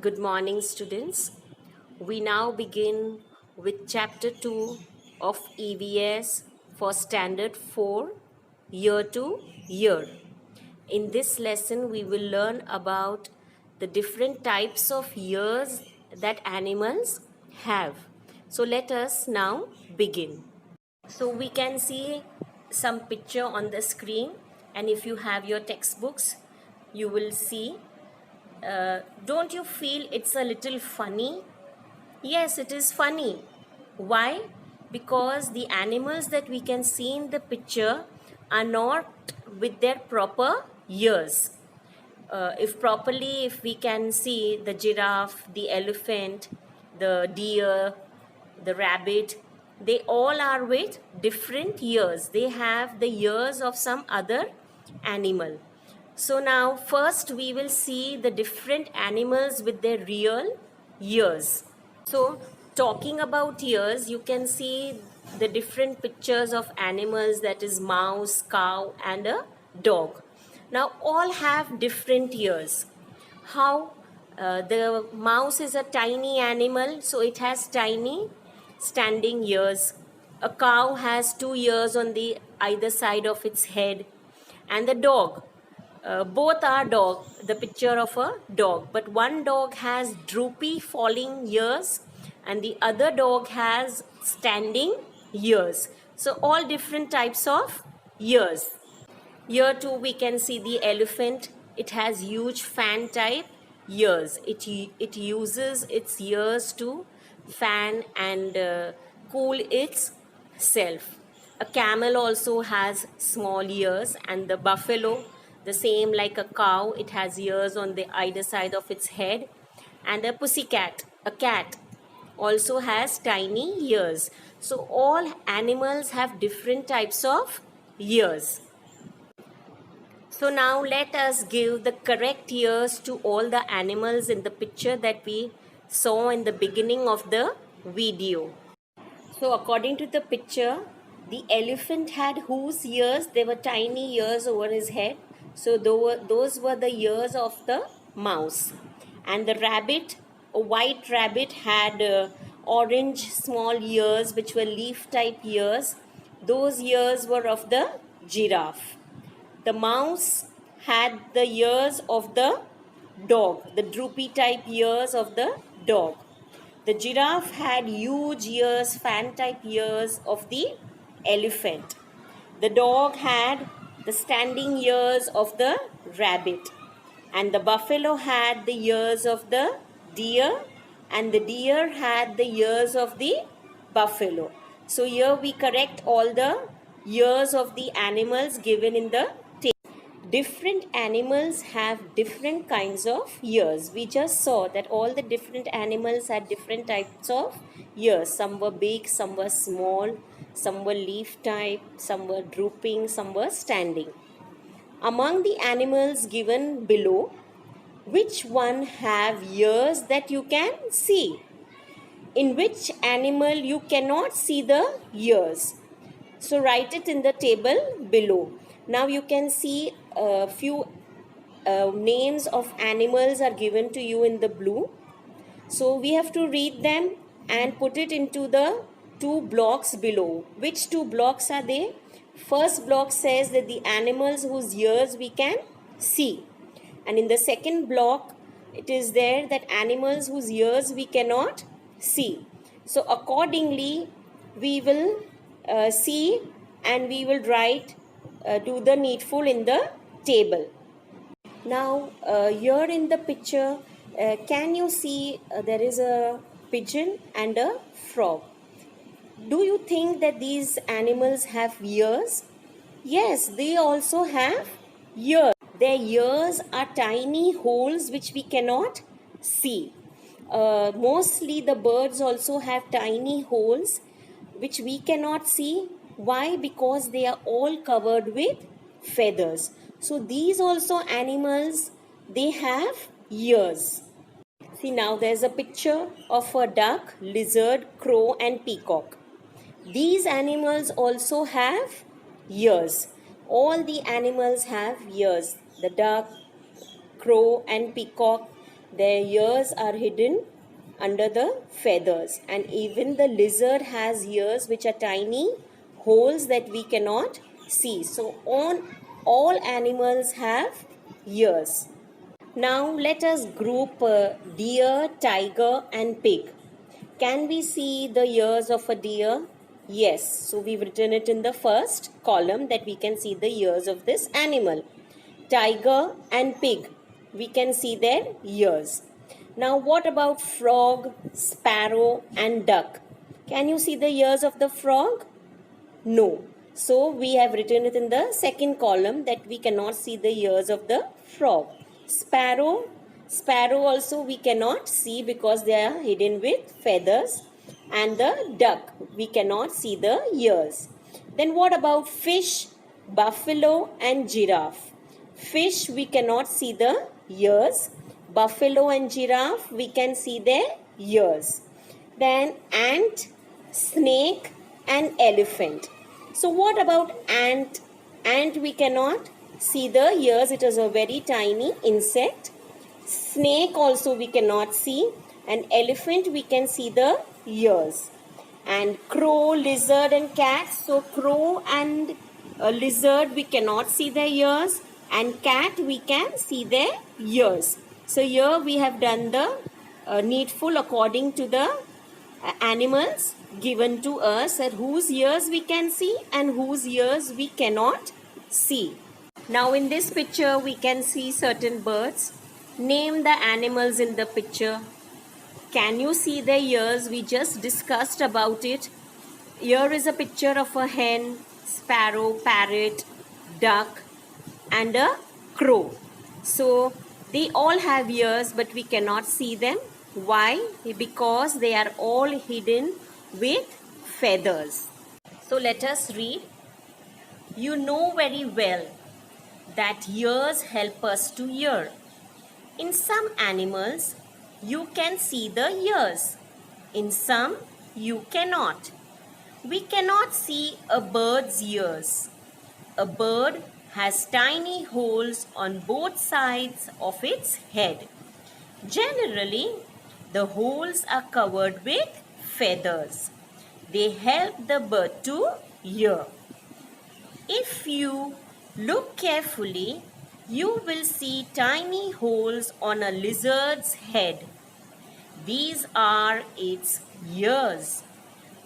Good morning, students. We now begin with Chapter 2 of EVS for Standard 4, Year to Year. In this lesson, we will learn about the different types of ears that animals have. So, let us now begin. So, we can see some picture on the screen, and if you have your textbooks, you will see. Don't you feel it's a little funny? Yes, it is funny. Why? Because the animals that we can see in the picture are not with their proper ears. If we can see the giraffe, the elephant, the deer, the rabbit, they all are with different ears. They have the ears of some other animal. So now first we will see the different animals with their real ears. So talking about ears, you can see the different pictures of animals, that is mouse, cow and a dog. Now all have different ears. How? The mouse is a tiny animal, so it has tiny standing ears. A cow has two ears on the either side of its head. And the dog, both are dog, the picture of a dog, but one dog has droopy falling ears and the other dog has standing ears. So all different types of ears. Here too we can see the elephant. It has huge fan type ears. It uses its ears to fan and cool its self. A camel also has small ears, and the buffalo, the same like a cow, it has ears on the either side of its head. And a pussycat, a cat, also has tiny ears. So all animals have different types of ears. So now let us give the correct ears to all the animals in the picture that we saw in the beginning of the video. So according to the picture, the elephant had whose ears? They were tiny ears over his head. So those were the ears of the mouse. And the rabbit, a white rabbit, had orange small ears which were leaf type ears. Those ears were of the giraffe. The mouse had the ears of the dog, the droopy type ears of the dog. The giraffe had huge ears, fan type ears of the elephant. The dog had the standing ears of the rabbit. And the buffalo had the ears of the deer, and the deer had the ears of the buffalo. So here we correct all the ears of the animals given in the table. Different animals have different kinds of ears. We just saw that all the different animals had different types of ears. Some were big, some were small, some were leaf type, some were drooping, some were standing. Among the animals given below, which one have ears that you can see? In which animal you cannot see the ears? So write it in the table below. Now you can see a few names of animals are given to you in the blue. So we have to read them and put it into the two blocks below. Which two blocks are they? First block says that the animals whose ears we can see. And in the second block, it is there that animals whose ears we cannot see. So accordingly, we will see and we will write, do the needful in the table. Now, here in the picture, can you see there is a pigeon and a frog? Do you think that these animals have ears? Yes, they also have ears. Their ears are tiny holes which we cannot see. Mostly the birds also have tiny holes which we cannot see. Why? Because they are all covered with feathers. So these also animals, they have ears. See, now there's a picture of a duck, lizard, crow and peacock. These animals also have ears. All the animals have ears. The duck, crow and peacock, Their ears are hidden under the feathers, and even the lizard has ears which are tiny holes that we cannot see. So on all animals have ears. Now let us group deer, tiger and pig. Can we see the ears of a deer? Yes. So we've written it in the first column that we can see the ears of this animal. Tiger and pig, we can see their ears. Now what about frog, sparrow and duck? Can you see the ears of the frog? No. So we have written it in the second column that we cannot see the ears of the frog. Sparrow also we cannot see because they are hidden with feathers. And the duck, we cannot see the ears. Then what about fish, buffalo and giraffe? Fish, we cannot see the ears. Buffalo and giraffe, we can see their ears. Then ant, snake and elephant. So what about ant? Ant, we cannot see the ears. It is a very tiny insect. Snake also we cannot see. And elephant, we can see the ears. And crow, lizard and cat. So crow and lizard, we cannot see their ears. And cat, we can see their ears. So here we have done the needful according to the animals given to us, at whose ears we can see and whose ears we cannot see. Now in this picture we can see certain birds. Name the animals in the picture. Can you see their ears? We just discussed about it. Here is a picture of a hen, sparrow, parrot, duck and a crow. So they all have ears but we cannot see them. Why? Because they are all hidden with feathers. So let us read. You know very well that ears help us to hear. In some animals, you can see the ears. In some, you cannot. We cannot see a bird's ears. A bird has tiny holes on both sides of its head. Generally, the holes are covered with feathers. They help the bird to hear. If you look carefully, you will see tiny holes on a lizard's head. These are its ears.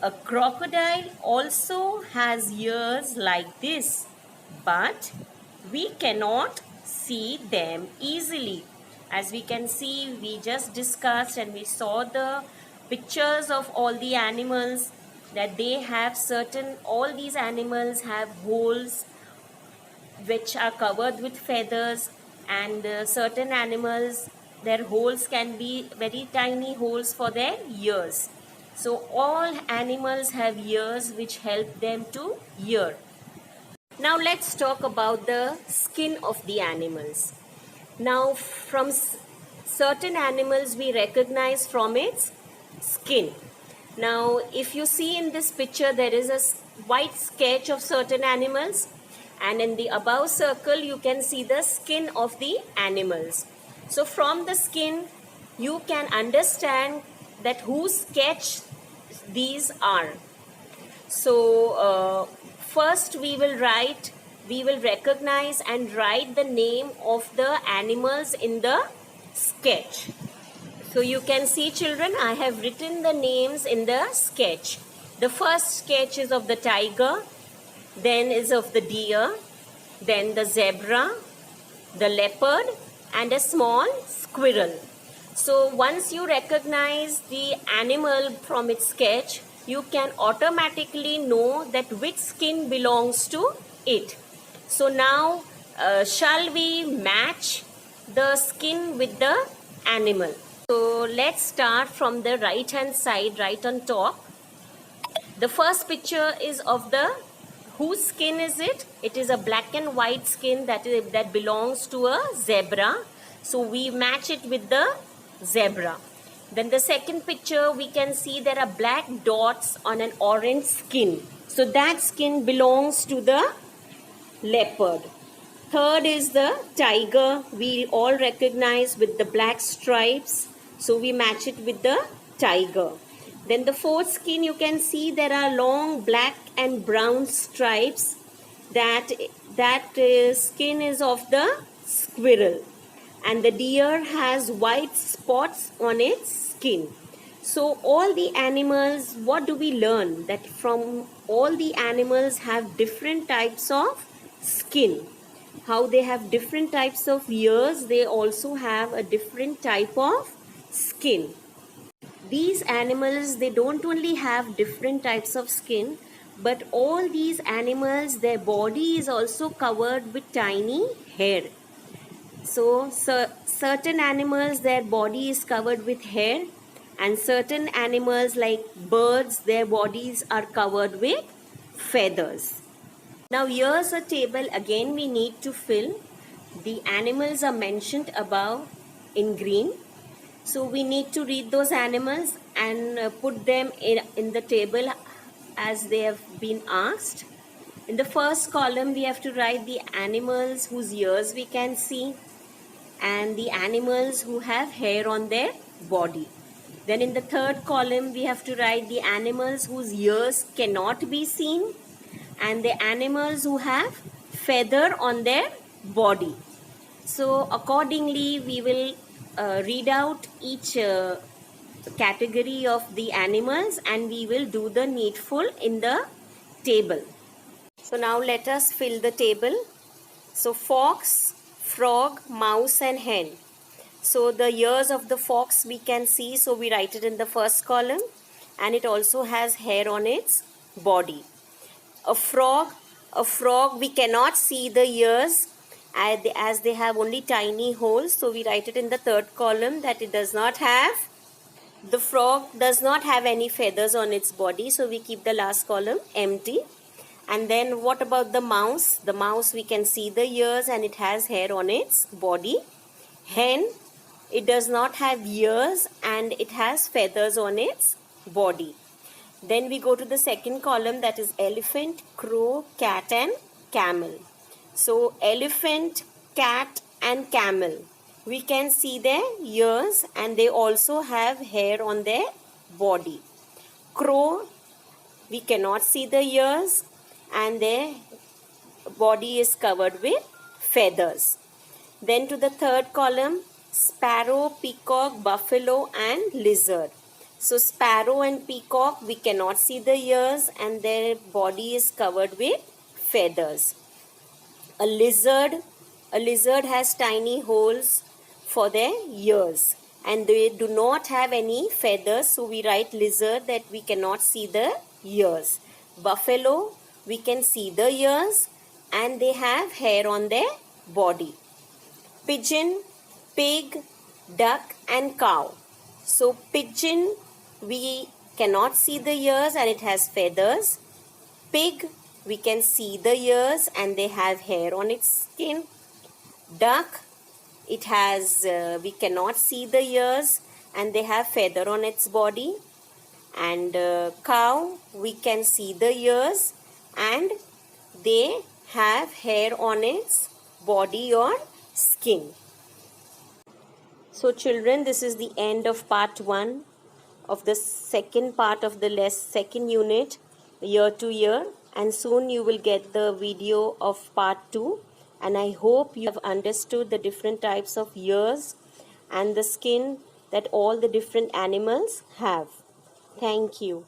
A crocodile also has ears like this, but we cannot see them easily. As we can see, we just discussed and we saw the pictures of all the animals, that they have all these animals have holes which are covered with feathers, and certain animals, their holes can be very tiny holes for their ears. So all animals have ears which help them to hear. Now let's talk about the skin of the animals. Now from certain animals we recognize from its skin. Now if you see in this picture, there is a white sketch of certain animals, and in the above circle you can see the skin of the animals. So from the skin you can understand that whose sketch these are. So first we will recognize and write the name of the animals in the sketch. So you can see, children, I have written the names in the sketch. The first sketch is of the tiger, then is of the deer, then the zebra, the leopard and a small squirrel. So once you recognize the animal from its sketch, you can automatically know that which skin belongs to it. So now shall we match the skin with the animal? So let's start from the right hand side, right on top. The first picture is of whose skin is it? It is a black and white skin that belongs to a zebra. So we match it with the zebra. Then the second picture, we can see there are black dots on an orange skin. So that skin belongs to the leopard. Third is the tiger. We all recognize with the black stripes. So we match it with the tiger. Then the fourth skin, you can see there are long black and brown stripes. That skin is of the squirrel. And the deer has white spots on its skin. So all the animals, what do we learn? That from all the animals have different types of skin. How they have different types of ears, they also have a different type of skin. These animals, they don't only have different types of skin, but all these animals, their body is also covered with tiny hair. So certain animals, their body is covered with hair, and certain animals like birds, their bodies are covered with feathers. Now here's a table again we need to fill. The animals are mentioned above in green. So we need to read those animals and put them in the table as they have been asked. In the first column, we have to write the animals whose ears we can see and the animals who have hair on their body. Then in the third column, we have to write the animals whose ears cannot be seen and the animals who have feather on their body. So accordingly, we will read out each category of the animals and we will do the needful in the table. So now let us fill the table. So fox, frog, mouse and hen. So the ears of the fox we can see, so we write it in the first column, and it also has hair on its body. A frog we cannot see the ears as they have only tiny holes, so we write it in the third column that it does not have. The frog does not have any feathers on its body, so we keep the last column empty. And then what about the mouse? The mouse we can see the ears and it has hair on its body. Hen, it does not have ears and it has feathers on its body. Then we go to the second column, that is elephant, crow, cat and camel. So elephant, cat and camel, we can see their ears and they also have hair on their body. Crow, we cannot see the ears and their body is covered with feathers. Then to the third column, sparrow, peacock, buffalo and lizard. So sparrow and peacock, we cannot see the ears and their body is covered with feathers. A lizard has tiny holes for their ears and they do not have any feathers, so we write lizard that we cannot see the ears. Buffalo, we can see the ears and they have hair on their body. Pigeon, pig, duck and cow. So pigeon, we cannot see the ears and it has feathers. Pig, we can see the ears and they have hair on its skin. Duck, it has, we cannot see the ears and they have feather on its body. And cow, we can see the ears and they have hair on its body or skin. So children, this is the end of part 1 of the second part of the second unit, year to year, and soon you will get the video of part 2, and I hope you have understood the different types of ears and the skin that all the different animals have. Thank you.